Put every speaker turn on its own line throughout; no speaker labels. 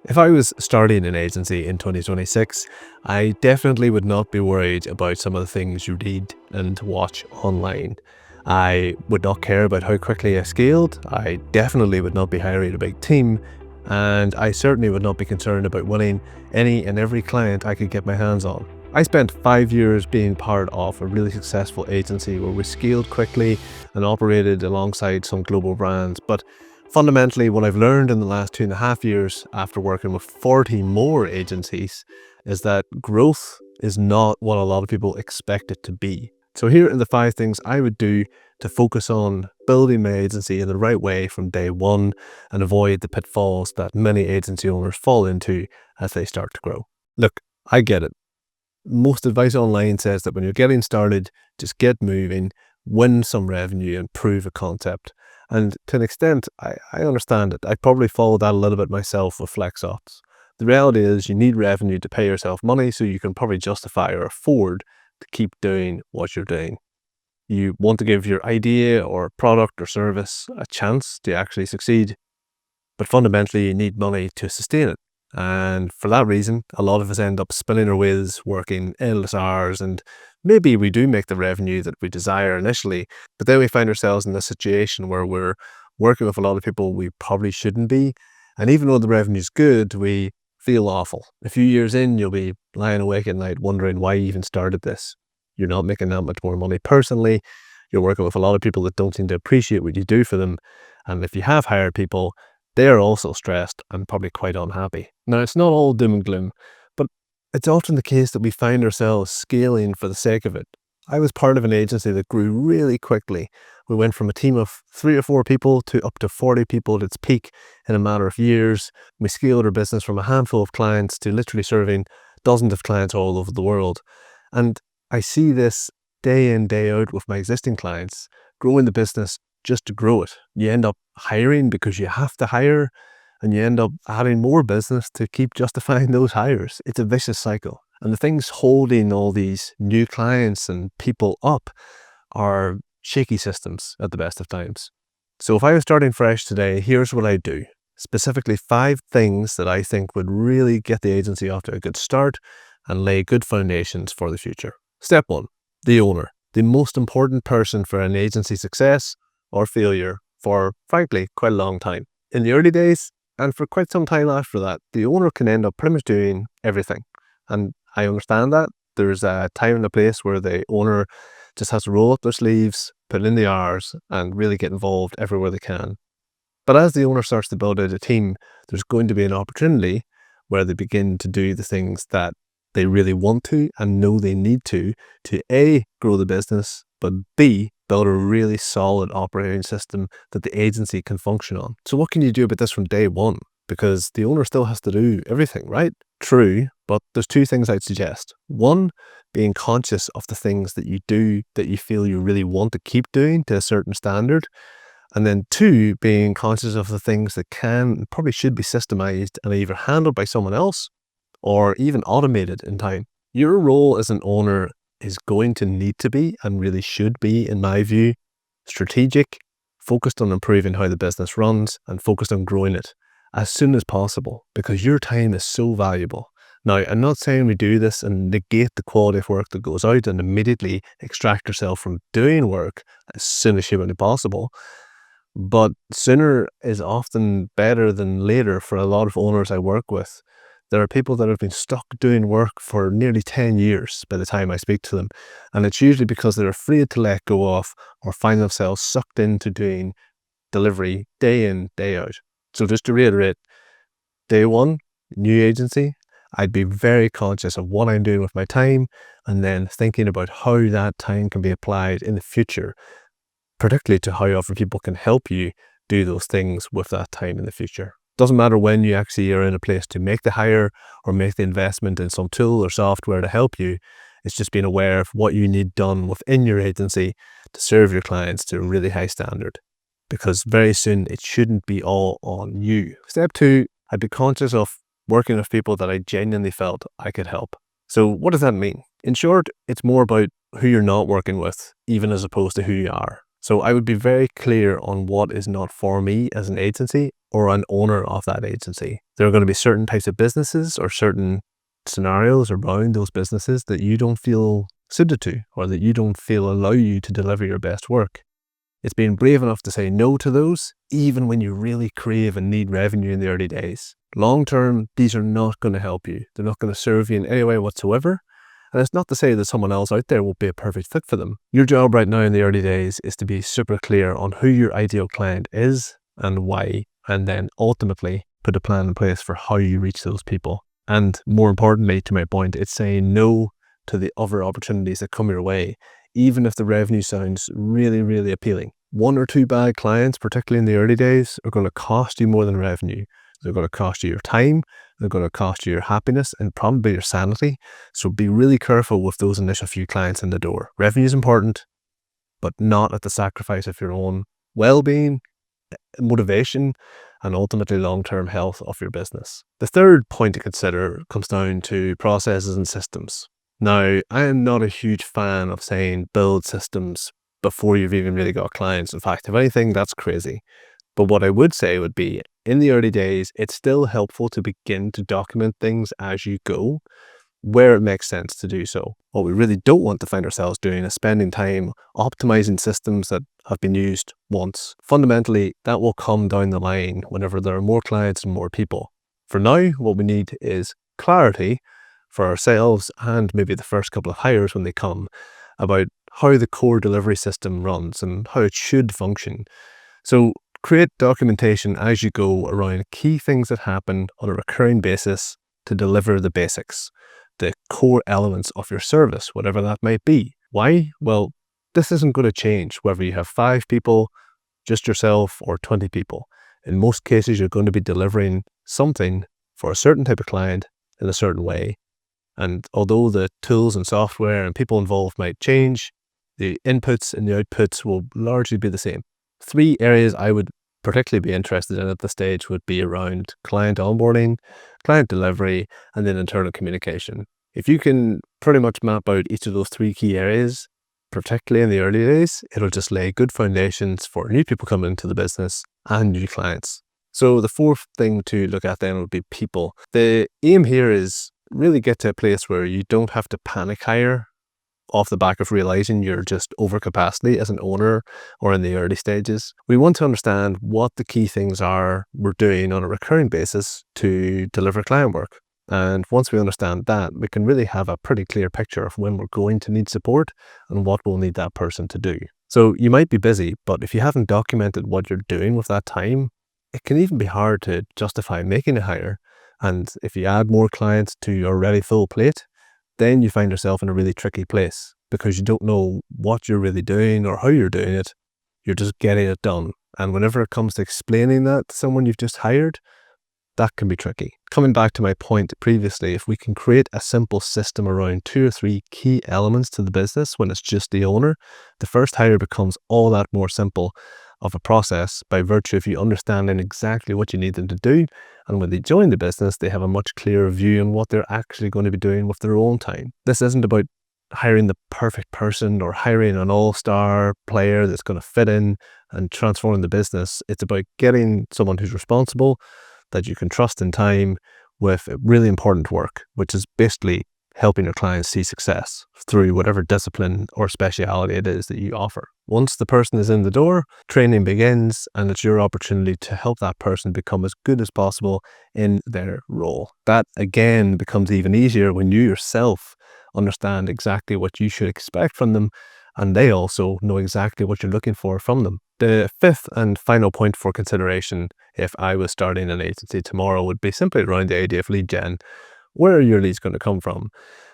If I was starting an agency in 2026, I definitely would not be worried about some of the things you read and watch online. I would not care about how quickly I scaled. I definitely would not be hiring a big team. And I certainly would not be concerned about winning any and every client I could get my hands on. I spent 5 years being part of a really successful agency where we scaled quickly and operated alongside some global brands. But fundamentally, what I've learned in the last 2.5 years after working with 40 more agencies is that growth is not what a lot of people expect it to be. So here are the 5 things I would do to focus on building my agency in the right way from day one and avoid the pitfalls that many agency owners fall into as they start to grow. Look, I get it. Most advice online says that when you're getting started, just get moving, win some revenue and prove a concept. And to an extent, I understand it. I probably followed that a little bit myself with FlexOps. The reality is you need revenue to pay yourself money so you can probably justify or afford to keep doing what you're doing. You want to give your idea or product or service a chance to actually succeed, but fundamentally you need money to sustain it. And for that reason, a lot of us end up spinning our wheels, working endless hours, and maybe we do make the revenue that we desire initially, but then we find ourselves in a situation where we're working with a lot of people we probably shouldn't be. And even though the revenue's good, we feel awful. A few years in, you'll be lying awake at night wondering why you even started this. You're not making that much more money personally. You're working with a lot of people that don't seem to appreciate what you do for them. And if you have hired people, they're also stressed and probably quite unhappy. Now, it's not all doom and gloom, but it's often the case that we find ourselves scaling for the sake of it. I was part of an agency that grew really quickly. We went from a team of 3 or 4 people to up to 40 people at its peak in a matter of years. We scaled our business from a handful of clients to literally serving dozens of clients all over the world. And I see this day in, day out with my existing clients, growing the business just to grow it. You end up hiring because you have to hire, and you end up adding more business to keep justifying those hires. It's a vicious cycle. And the things holding all these new clients and people up are shaky systems at the best of times. So if I was starting fresh today, here's what I'd do. Specifically 5 things that I think would really get the agency off to a good start and lay good foundations for the future. Step 1, the owner, the most important person for an agency success or failure for, frankly, quite a long time. In the early days, and for quite some time after that, the owner can end up pretty much doing everything. And I understand that. There's a time and a place where the owner just has to roll up their sleeves, put in the hours, and really get involved everywhere they can. But as the owner starts to build out a team, there's going to be an opportunity where they begin to do the things that they really want to and know they need to A, grow the business, but B, build a really solid operating system that the agency can function on. So what can you do about this from day one? Because the owner still has to do everything, right? True, but there's 2 things I'd suggest. 1, being conscious of the things that you do that you feel you really want to keep doing to a certain standard. And then 2, being conscious of the things that can and probably should be systemized and either handled by someone else or even automated in time. Your role as an owner is going to need to be, and really should be, in my view, strategic, focused on improving how the business runs and focused on growing it as soon as possible, because your time is so valuable. Now, I'm not saying we do this and negate the quality of work that goes out and immediately extract yourself from doing work as soon as humanly possible, but sooner is often better than later for a lot of owners I work with. There are people that have been stuck doing work for nearly 10 years by the time I speak to them. And it's usually because they're afraid to let go of or find themselves sucked into doing delivery day in, day out. So just to reiterate, day one, new agency, I'd be very conscious of what I'm doing with my time and then thinking about how that time can be applied in the future, particularly to how other people can help you do those things with that time in the future. Doesn't matter when you actually are in a place to make the hire or make the investment in some tool or software to help you. It's just being aware of what you need done within your agency to serve your clients to a really high standard. Because very soon it shouldn't be all on you. Step 2, I'd be conscious of working with people that I genuinely felt I could help. So what does that mean? In short, it's more about who you're not working with, even as opposed to who you are. So I would be very clear on what is not for me as an agency or an owner of that agency. There are going to be certain types of businesses or certain scenarios around those businesses that you don't feel suited to, or that you don't feel allow you to deliver your best work. It's being brave enough to say no to those, even when you really crave and need revenue in the early days. Long term, these are not going to help you. They're not going to serve you in any way whatsoever. And it's not to say that someone else out there won't be a perfect fit for them. Your job right now in the early days is to be super clear on who your ideal client is and why, and then ultimately put a plan in place for how you reach those people. And more importantly, to my point, it's saying no to the other opportunities that come your way, even if the revenue sounds really, really appealing. 1 or 2 bad clients, particularly in the early days, are going to cost you more than revenue. They're going to cost you your time, they're going to cost you your happiness and probably your sanity. So be really careful with those initial few clients in the door. Revenue is important, but not at the sacrifice of your own well-being, motivation, and ultimately long-term health of your business. The third point to consider comes down to processes and systems. Now, I am not a huge fan of saying build systems before you've even really got clients. In fact, if anything, that's crazy. But what I would say would be, in the early days, it's still helpful to begin to document things as you go, where it makes sense to do so. What we really don't want to find ourselves doing is spending time optimizing systems that have been used once. Fundamentally, that will come down the line whenever there are more clients and more people. For now, what we need is clarity for ourselves and maybe the first couple of hires when they come about how the core delivery system runs and how it should function. So create documentation as you go around key things that happen on a recurring basis to deliver the basics, the core elements of your service, whatever that might be. Why? Well, this isn't going to change whether you have 5 people, just yourself, or 20 people. In most cases, you're going to be delivering something for a certain type of client in a certain way. And although the tools and software and people involved might change, the inputs and the outputs will largely be the same. 3 areas I would particularly be interested in at this stage would be around client onboarding, client delivery, and then internal communication. If you can pretty much map out each of those 3 key areas, particularly in the early days, it'll just lay good foundations for new people coming into the business and new clients. So the 4th thing to look at then would be people. The aim here is really get to a place where you don't have to panic hire off the back of realizing you're just over capacity as an owner or in the early stages. We want to understand what the key things are we're doing on a recurring basis to deliver client work. And once we understand that, we can really have a pretty clear picture of when we're going to need support and what we'll need that person to do. So you might be busy, but if you haven't documented what you're doing with that time, it can even be hard to justify making a hire. And if you add more clients to your already full plate, then you find yourself in a really tricky place because you don't know what you're really doing or how you're doing it. You're just getting it done. And whenever it comes to explaining that to someone you've just hired, that can be tricky. Coming back to my point previously, if we can create a simple system around 2 or 3 key elements to the business when it's just the owner, the first hire becomes all that more simple of a process by virtue of you understanding exactly what you need them to do. And when they join the business, they have a much clearer view on what they're actually going to be doing with their own time. This isn't about hiring the perfect person or hiring an all-star player that's going to fit in and transform the business. It's about getting someone who's responsible, that you can trust in time with really important work, which is basically helping your clients see success through whatever discipline or speciality it is that you offer. Once the person is in the door, training begins, and it's your opportunity to help that person become as good as possible in their role. That again becomes even easier when you yourself understand exactly what you should expect from them, and they also know exactly what you're looking for from them. The 5th and final point for consideration, if I was starting an agency tomorrow, would be simply around the idea of lead gen. Where are your leads going to come from?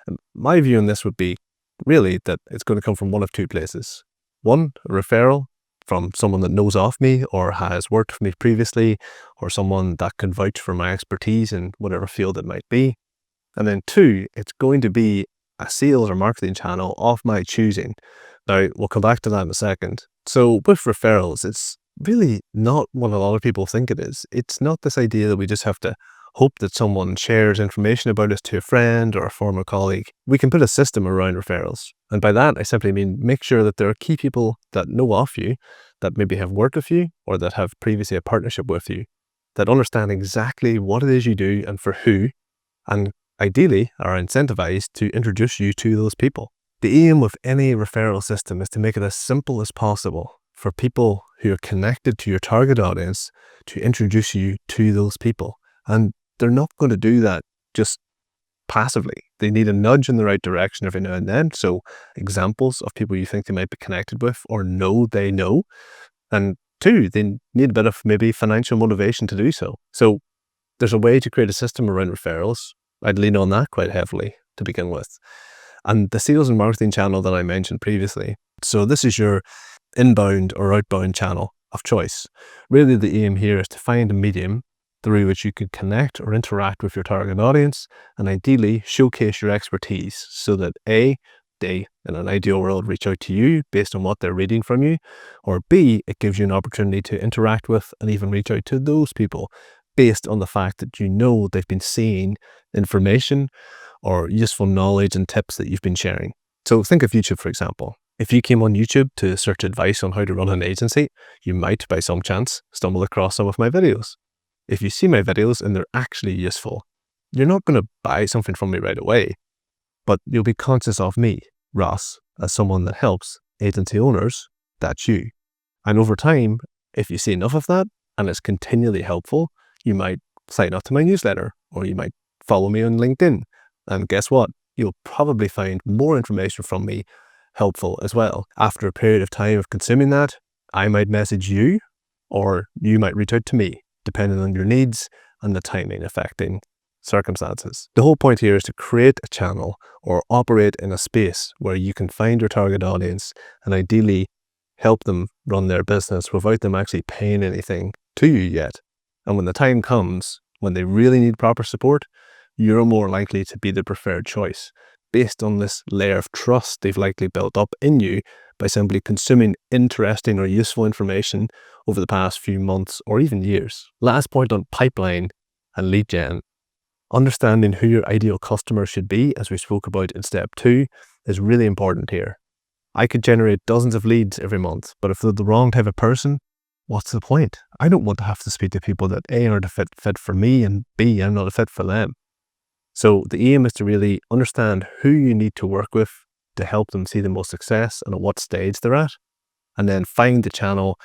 And my view on this would be really that it's going to come from one of 2 places. 1, a referral from someone that knows of me or has worked with me previously, or someone that can vouch for my expertise in whatever field it might be. And then 2, it's going to be a sales or marketing channel of my choosing. Now, we'll come back to that in a second. So with referrals, it's really not what a lot of people think it is. It's not this idea that we just have to hope that someone shares information about us to a friend or a former colleague. We can put a system around referrals. And by that, I simply mean make sure that there are key people that know of you, that maybe have worked with you or that have previously a partnership with you. that understand exactly what it is you do and for who, and ideally are incentivized to introduce you to those people. The aim with any referral system is to make it as simple as possible for people who are connected to your target audience to introduce you to those people. And they're not going to do that just passively. They need a nudge in the right direction every now and then. So examples of people you think they might be connected with or know they know. And two, they need a bit of maybe financial motivation to do so. So there's a way to create a system around referrals. I'd lean on that quite heavily to begin with. And the sales and marketing channel that I mentioned previously. So this is your inbound or outbound channel of choice. Really the aim here is to find a medium through which you can connect or interact with your target audience and ideally showcase your expertise so that A, they, in an ideal world, reach out to you based on what they're reading from you, or B, it gives you an opportunity to interact with and even reach out to those people based on the fact that you know they've been seeing information or useful knowledge and tips that you've been sharing. So think of YouTube, for example. If you came on YouTube to search advice on how to run an agency, you might, by some chance, stumble across some of my videos. If you see my videos and they're actually useful, you're not going to buy something from me right away, but you'll be conscious of me, Ross, as someone that helps agency owners. That's you. And over time, if you see enough of that and it's continually helpful, you might sign up to my newsletter or you might follow me on LinkedIn. And guess what? You'll probably find more information from me helpful as well. After a period of time of consuming that, I might message you or you might reach out to me, depending on your needs and the timing affecting circumstances. The whole point here is to create a channel or operate in a space where you can find your target audience and ideally help them run their business without them actually paying anything to you yet. And when the time comes, when they really need proper support, you're more likely to be the preferred choice based on this layer of trust they've likely built up in you by simply consuming interesting or useful information over the past few months or even years. Last point on pipeline and lead gen. Understanding who your ideal customer should be, as we spoke about in step 2, is really important here. I could generate dozens of leads every month, but if they're the wrong type of person, what's the point? I don't want to have to speak to people that A, aren't a fit for me, and B, I'm not a fit for them. So the aim is to really understand who you need to work with to help them see the most success and at what stage they're at, and then find the channel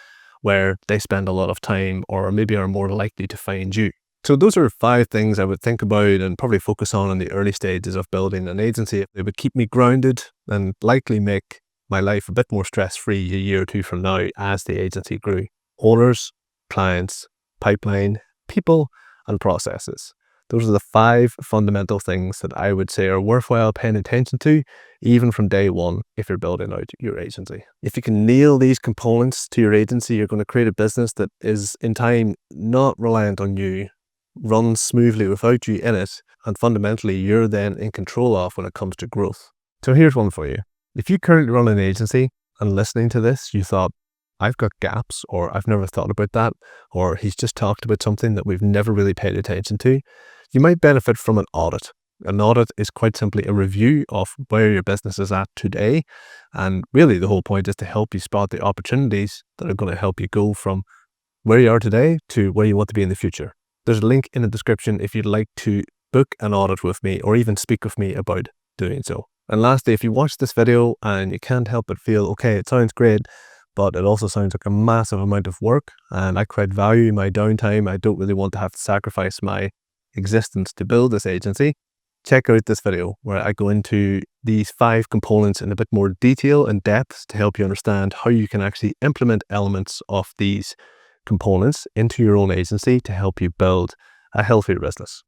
where they spend a lot of time or maybe are more likely to find you. So those are 5 things I would think about and probably focus on in the early stages of building an agency. It would keep me grounded and likely make my life a bit more stress-free a year or 2 from now as the agency grew. Owners, clients, pipeline, people, and processes. Those are the 5 fundamental things that I would say are worthwhile paying attention to, even from day one, if you're building out your agency. If you can nail these components to your agency, you're going to create a business that is, in time, not reliant on you, runs smoothly without you in it, and fundamentally, you're then in control of when it comes to growth. So here's one for you. If you currently run an agency and listening to this, you thought, I've got gaps, or I've never thought about that, or he's just talked about something that we've never really paid attention to, you might benefit from an audit. An audit is quite simply a review of where your business is at today. And really the whole point is to help you spot the opportunities that are going to help you go from where you are today to where you want to be in the future. There's a link in the description if you'd like to book an audit with me or even speak with me about doing so. And lastly, if you watch this video and you can't help but feel, okay, it sounds great, but it also sounds like a massive amount of work and I quite value my downtime. I don't really want to have to sacrifice my existence to build this agency. Check out this video where I go into these 5 components in a bit more detail and depth to help you understand how you can actually implement elements of these components into your own agency to help you build a healthier business.